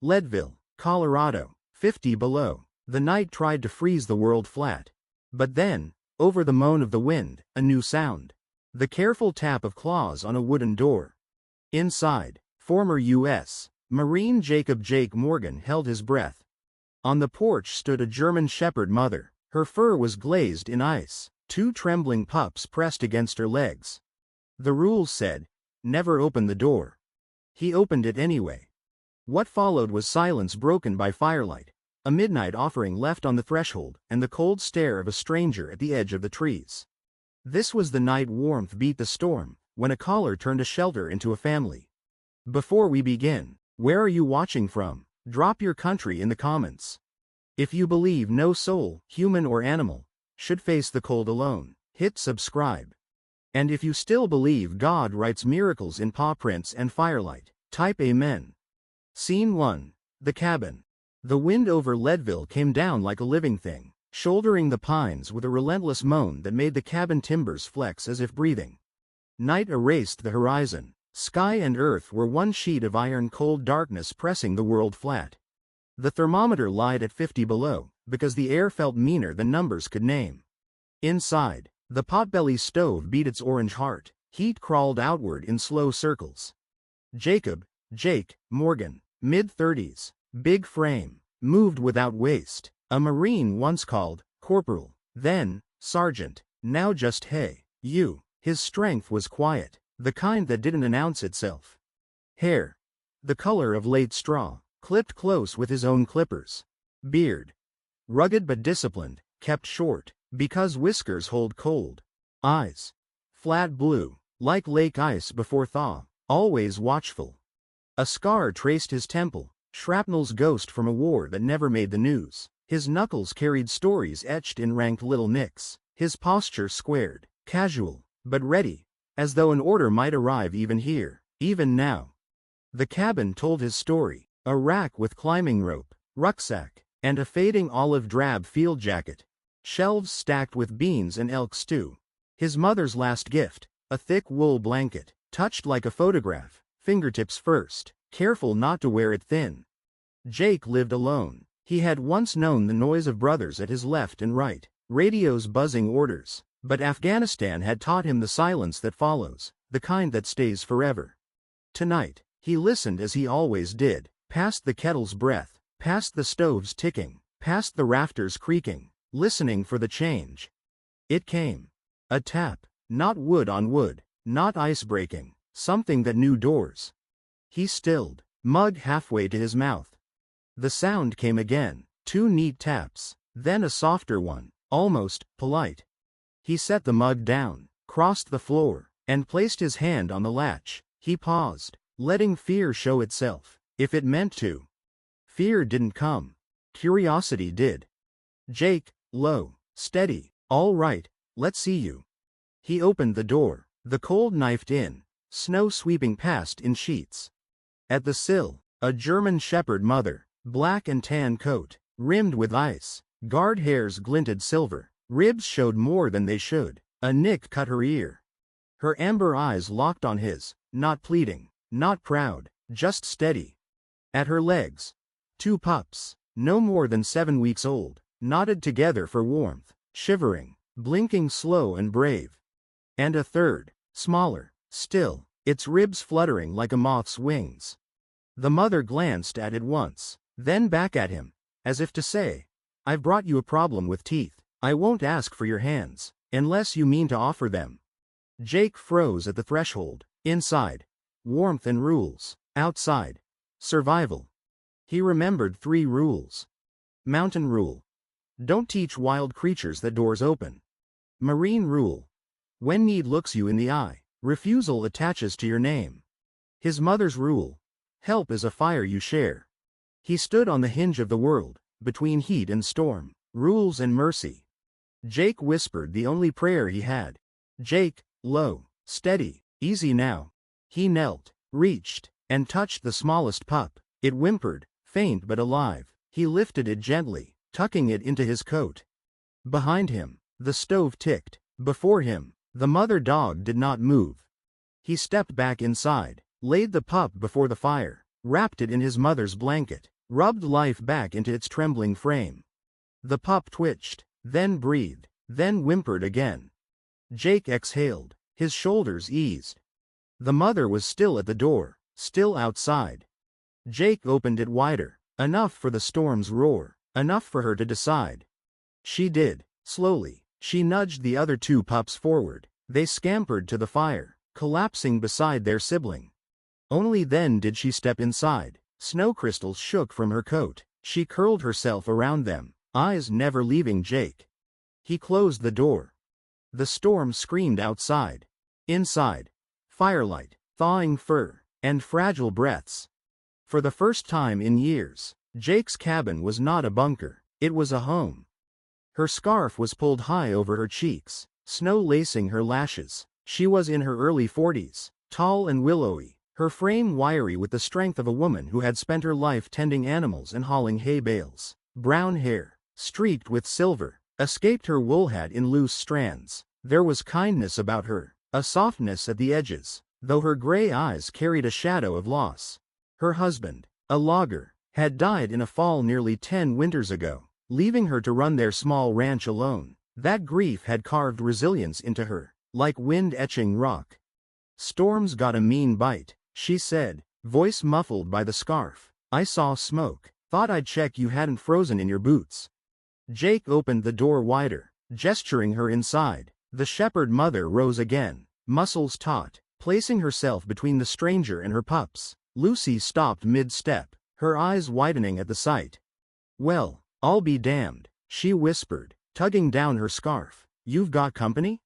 Leadville, Colorado, 50 below. The night tried to freeze the world flat. But then, over the moan of the wind, a new sound. The careful tap of claws on a wooden door. Inside, former U.S. Marine Jacob Jake Morgan held his breath. On the porch stood a German Shepherd mother. Her fur was glazed in ice, 2 trembling pups pressed against her legs. The rules said, never open the door. He opened it anyway. What followed was silence broken by firelight, a midnight offering left on the threshold, and the cold stare of a stranger at the edge of the trees. This was the night warmth beat the storm, when a caller turned a shelter into a family. Before we begin, where are you watching from? Drop your country in the comments. If you believe no soul, human or animal, should face the cold alone, hit subscribe. And if you still believe God writes miracles in paw prints and firelight, type Amen. Scene 1. The cabin. The wind over Leadville came down like a living thing, shouldering the pines with a relentless moan that made the cabin timbers flex as if breathing. Night erased the horizon. Sky and earth were one sheet of iron-cold darkness pressing the world flat. The thermometer lied at 50 below, because the air felt meaner than numbers could name. Inside, the potbelly stove beat its orange heart. Heat crawled outward in slow circles. Jake Morgan, mid-30s, big frame, moved without waste. A Marine once called corporal, then sergeant, now just hey, you. His strength was quiet, the kind that didn't announce itself. Hair, the color of late straw, clipped close with his own clippers. Beard, rugged but disciplined, kept short, because whiskers hold cold. Eyes, flat blue, like lake ice before thaw, always watchful. A scar traced his temple, shrapnel's ghost from a war that never made the news. His knuckles carried stories etched in ranked little nicks. His posture squared, casual, but ready, as though an order might arrive even here, even now. The cabin told his story, a rack with climbing rope, rucksack, and a fading olive-drab field jacket. Shelves stacked with beans and elk stew. His mother's last gift, a thick wool blanket, touched like a photograph, fingertips first, careful not to wear it thin. Jake lived alone. He had once known the noise of brothers at his left and right, radios buzzing orders. But Afghanistan had taught him the silence that follows, the kind that stays forever. Tonight, he listened as he always did, past the kettle's breath, past the stove's ticking, past the rafters creaking, listening for the change. It came. A tap, not wood on wood, not ice breaking, something that knew doors. He stilled, mug halfway to his mouth. The sound came again, 2 neat taps, then a softer one, almost polite. He set the mug down, crossed the floor, and placed his hand on the latch. He paused, letting fear show itself, if it meant to. Fear didn't come. Curiosity did. Jake, low, steady, all right, let's see you. He opened the door, the cold knifed in, snow sweeping past in sheets. At the sill, a German Shepherd mother, black and tan coat, rimmed with ice, guard hairs glinted silver. Ribs showed more than they should. A nick cut her ear. Her amber eyes locked on his, not pleading, not proud, just steady. At her legs, 2 pups, no more than 7 weeks old, knotted together for warmth, shivering, blinking slow and brave. And a third, smaller, still, its ribs fluttering like a moth's wings. The mother glanced at it once, then back at him, as if to say, I've brought you a problem with teeth. I won't ask for your hands, unless you mean to offer them. Jake froze at the threshold. Inside, warmth and rules. Outside, survival. He remembered 3 rules. Mountain rule. Don't teach wild creatures that doors open. Marine rule. When need looks you in the eye, refusal attaches to your name. His mother's rule. Help is a fire you share. He stood on the hinge of the world, between heat and storm, rules and mercy. Jake whispered the only prayer he had. Jake, low, steady, easy now. He knelt, reached, and touched the smallest pup. It whimpered, faint but alive. He lifted it gently, tucking it into his coat. Behind him, the stove ticked. Before him, the mother dog did not move. He stepped back inside, laid the pup before the fire, wrapped it in his mother's blanket, rubbed life back into its trembling frame. The pup twitched, then breathed, then whimpered again. Jake exhaled, his shoulders eased. The mother was still at the door, still outside. Jake opened it wider, enough for the storm's roar, enough for her to decide. She did, slowly. She nudged the other two pups forward. They scampered to the fire, collapsing beside their sibling. Only then did she step inside. Snow crystals shook from her coat. She curled herself around them, eyes never leaving Jake. He closed the door. The storm screamed outside. Inside, firelight, thawing fur, and fragile breaths. For the first time in years, Jake's cabin was not a bunker, it was a home. Her scarf was pulled high over her cheeks, snow lacing her lashes. She was in her early 40s, tall and willowy, her frame wiry with the strength of a woman who had spent her life tending animals and hauling hay bales. Brown hair, streaked with silver, escaped her wool hat in loose strands. There was kindness about her, a softness at the edges, though her gray eyes carried a shadow of loss. Her husband, a logger, had died in a fall nearly 10 winters ago, leaving her to run their small ranch alone. That grief had carved resilience into her, like wind-etching rock. "Storm's got a mean bite," she said, voice muffled by the scarf. "I saw smoke. Thought I'd check you hadn't frozen in your boots." Jake opened the door wider, gesturing her inside. The shepherd mother rose again, muscles taut, placing herself between the stranger and her pups. Lucy stopped mid-step, her eyes widening at the sight. "Well, I'll be damned," she whispered, tugging down her scarf. "You've got company?"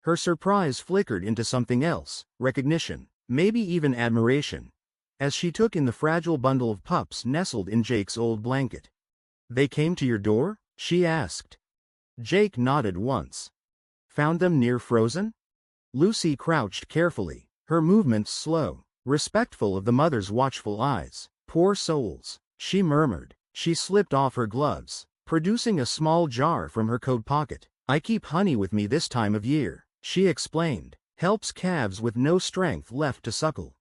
Her surprise flickered into something else, recognition, maybe even admiration, as she took in the fragile bundle of pups nestled in Jake's old blanket. "They came to your door?" she asked. Jake nodded once. "Found them near frozen?" Lucy crouched carefully, her movements slow, respectful of the mother's watchful eyes. "Poor souls," she murmured. She slipped off her gloves, producing a small jar from her coat pocket. "I keep honey with me this time of year," she explained. "Helps calves with no strength left to suckle."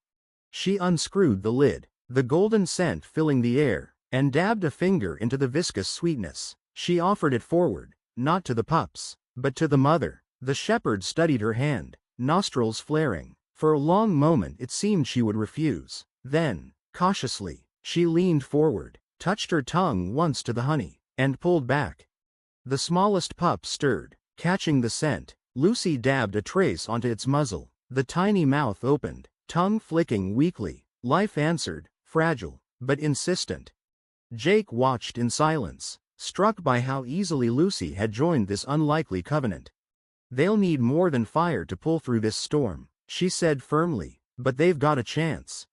She unscrewed the lid, the golden scent filling the air, and dabbed a finger into the viscous sweetness. She offered it forward, not to the pups, but to the mother. The shepherd studied her hand, nostrils flaring. For a long moment it seemed she would refuse. Then, cautiously, she leaned forward, touched her tongue once to the honey, and pulled back. The smallest pup stirred, catching the scent. Lucy dabbed a trace onto its muzzle. The tiny mouth opened, tongue flicking weakly. Life answered, fragile, but insistent. Jake watched in silence, struck by how easily Lucy had joined this unlikely covenant. "They'll need more than fire to pull through this storm," she said firmly, "but they've got a chance."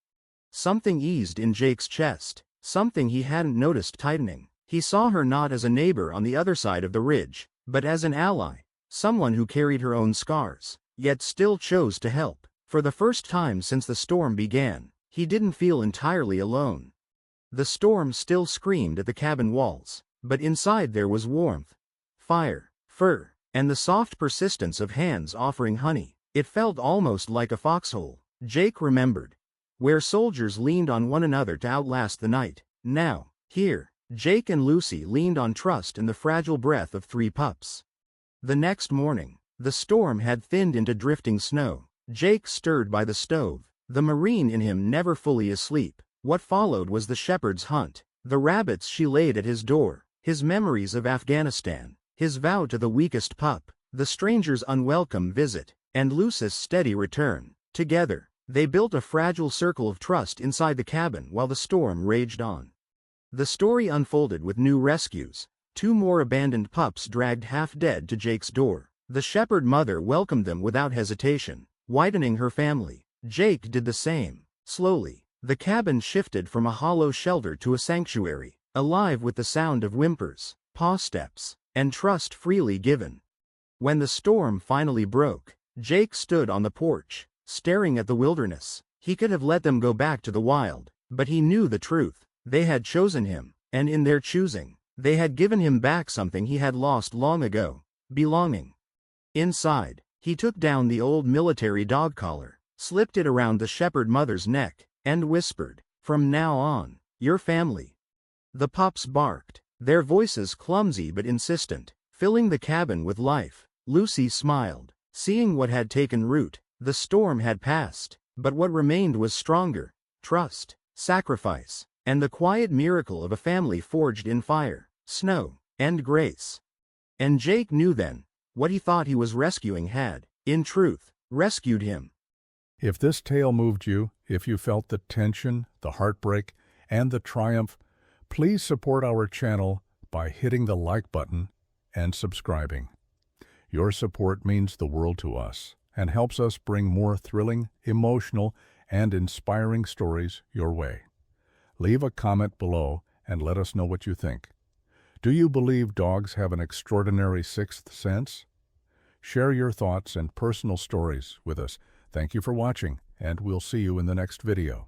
Something eased in Jake's chest, something he hadn't noticed tightening. He saw her not as a neighbor on the other side of the ridge, but as an ally, someone who carried her own scars, yet still chose to help. For the first time since the storm began, he didn't feel entirely alone. The storm still screamed at the cabin walls, but inside there was warmth, fire, fur, and the soft persistence of hands offering honey. It felt almost like a foxhole, Jake remembered, where soldiers leaned on one another to outlast the night. Now, here, Jake and Lucy leaned on trust and the fragile breath of 3 pups. The next morning, the storm had thinned into drifting snow. Jake stirred by the stove, the Marine in him never fully asleep. What followed was the shepherd's hunt, the rabbits she laid at his door, his memories of Afghanistan, his vow to the weakest pup, the stranger's unwelcome visit, and Lucy's steady return. Together, they built a fragile circle of trust inside the cabin while the storm raged on. The story unfolded with new rescues. 2 more abandoned pups dragged half-dead to Jake's door. The shepherd mother welcomed them without hesitation, widening her family. Jake did the same. Slowly, the cabin shifted from a hollow shelter to a sanctuary, alive with the sound of whimpers, paw steps, and trust freely given. When the storm finally broke, Jake stood on the porch, staring at the wilderness. He could have let them go back to the wild, but he knew the truth. They had chosen him, and in their choosing, they had given him back something he had lost long ago, belonging. Inside, he took down the old military dog collar, slipped it around the shepherd mother's neck, and whispered, From now on, your family. The pups barked, their voices clumsy but insistent, filling the cabin with life. Lucy smiled, seeing what had taken root. The storm had passed, but what remained was stronger: trust, sacrifice, and the quiet miracle of a family forged in fire, snow, and grace. And Jake knew then, what he thought he was rescuing had, in truth, rescued him. If this tale moved you, if you felt the tension, the heartbreak, and the triumph, please support our channel by hitting the like button and subscribing. Your support means the world to us and helps us bring more thrilling, emotional, and inspiring stories your way. Leave a comment below and let us know what you think. Do you believe dogs have an extraordinary sixth sense? Share your thoughts and personal stories with us. Thank you for watching, and we'll see you in the next video.